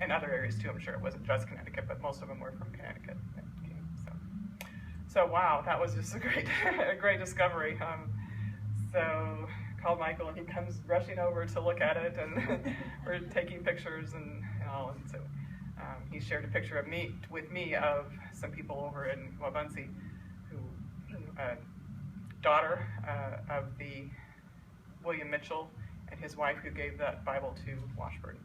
and other areas too. I'm sure it wasn't just Connecticut, but most of them were from Connecticut. So wow, that was just a great discovery. So called Michael, and he comes rushing over to look at it, and we're taking pictures and all. And so he shared a picture of with me of some people over in Wabunsee, who daughter of the William Mitchell and his wife, who gave that Bible to Washburn,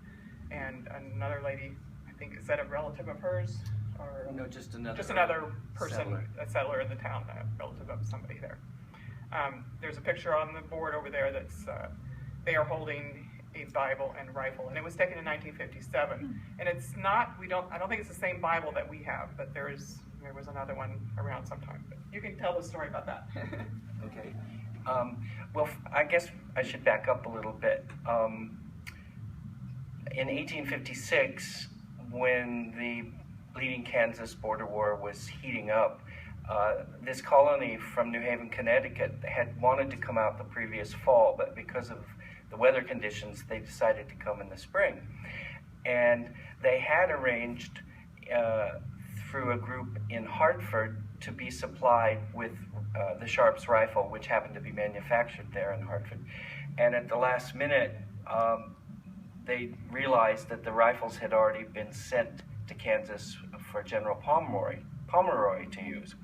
and another lady, I think, is that a relative of hers? Or no, just another person, settler. A settler in the town, a relative of somebody there. There's a picture on the board over there that's, they are holding a Bible and rifle, and it was taken in 1957. And it's not, I don't think it's the same Bible that we have, but there was another one around sometime. But you can tell the story about that. Okay. Well, I guess I should back up a little bit. In 1856, when the bleeding Kansas border war was heating up, this colony from New Haven, Connecticut had wanted to come out the previous fall, but because of the weather conditions, they decided to come in the spring. And they had arranged through a group in Hartford to be supplied with the Sharps rifle, which happened to be manufactured there in Hartford. And at the last minute, they realized that the rifles had already been sent to Kansas for General Pomeroy to use.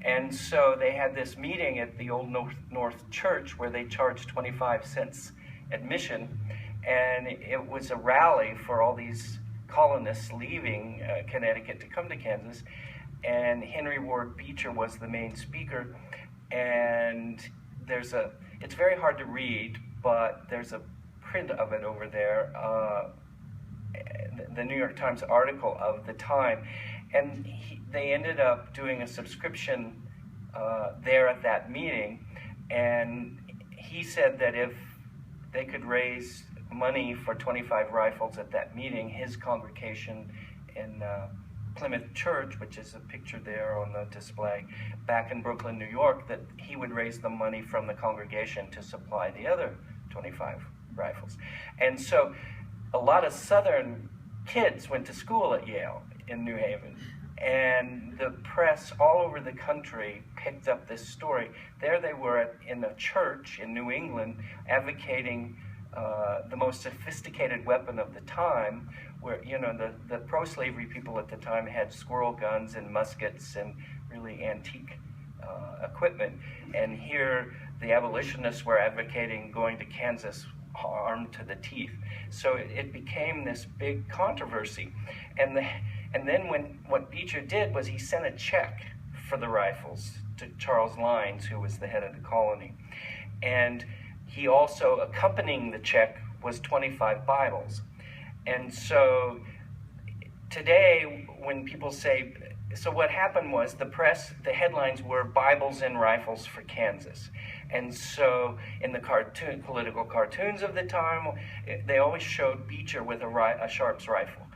And so they had this meeting at the Old North Church where they charged 25 cents admission, and it was a rally for all these colonists leaving Connecticut to come to Kansas, and Henry Ward Beecher was the main speaker. And it's very hard to read, but there's a print of it over there, the New York Times article of the time, and they ended up doing a subscription there at that meeting, and he said that if they could raise money for 25 rifles at that meeting, his congregation in Plymouth Church, which is a picture there on the display, back in Brooklyn, New York, that he would raise the money from the congregation to supply the other 25 rifles. And so a lot of Southern kids went to school at Yale in New Haven, and the press all over the country picked up this story. There they were in a church in New England advocating the most sophisticated weapon of the time, where, you know, the pro-slavery people at the time had squirrel guns and muskets and really antique equipment. And here the abolitionists were advocating going to Kansas armed to the teeth. So it became this big controversy. And then what Beecher did was he sent a check for the rifles to Charles Lynes, who was the head of the colony. And he also, accompanying the check, was 25 Bibles. And so today, when people say, so what happened was the headlines were Bibles and Rifles for Kansas. And so in the political cartoons of the time, they always showed Beecher with a Sharps rifle.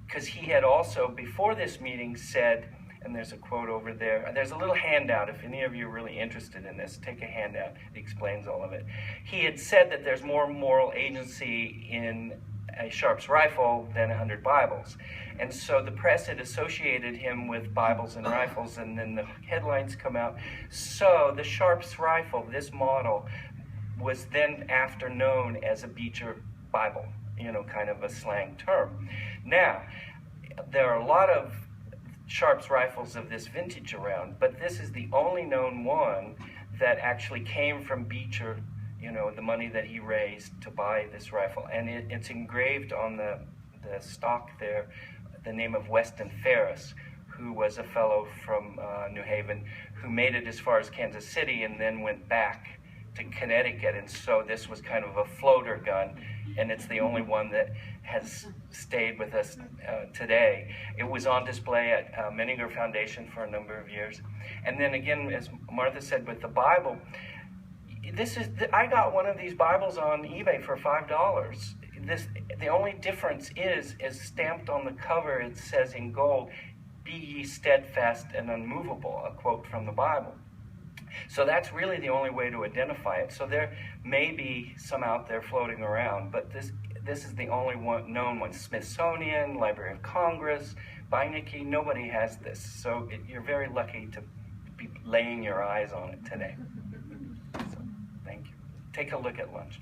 Because he had also, before this meeting, said, and there's a quote over there, there's a little handout, if any of you are really interested in this, take a handout, it explains all of it. He had said that there's more moral agency in a Sharps rifle than 100 Bibles. And so the press had associated him with Bibles and rifles, and then the headlines come out. So the Sharps rifle, this model, was then after known as a Beecher Bible, you know, kind of a slang term. Now, there are a lot of Sharps rifles of this vintage around, but this is the only known one that actually came from Beecher, you know, the money that he raised to buy this rifle. And it's engraved on the stock there, the name of Weston Ferris, who was a fellow from New Haven, who made it as far as Kansas City and then went back to Connecticut. And so this was kind of a floater gun, and it's the only one that has stayed with us today. It was on display at Menninger Foundation for a number of years. And then again, as Martha said, with the Bible, I got one of these Bibles on eBay for $5. The only difference is stamped on the cover, it says in gold, "Be ye steadfast and unmovable," a quote from the Bible. So that's really the only way to identify it. So there may be some out there floating around, but this is the only one known one. Smithsonian, Library of Congress, Beinecke, nobody has this. So you're very lucky to be laying your eyes on it today. So thank you. Take a look at lunch.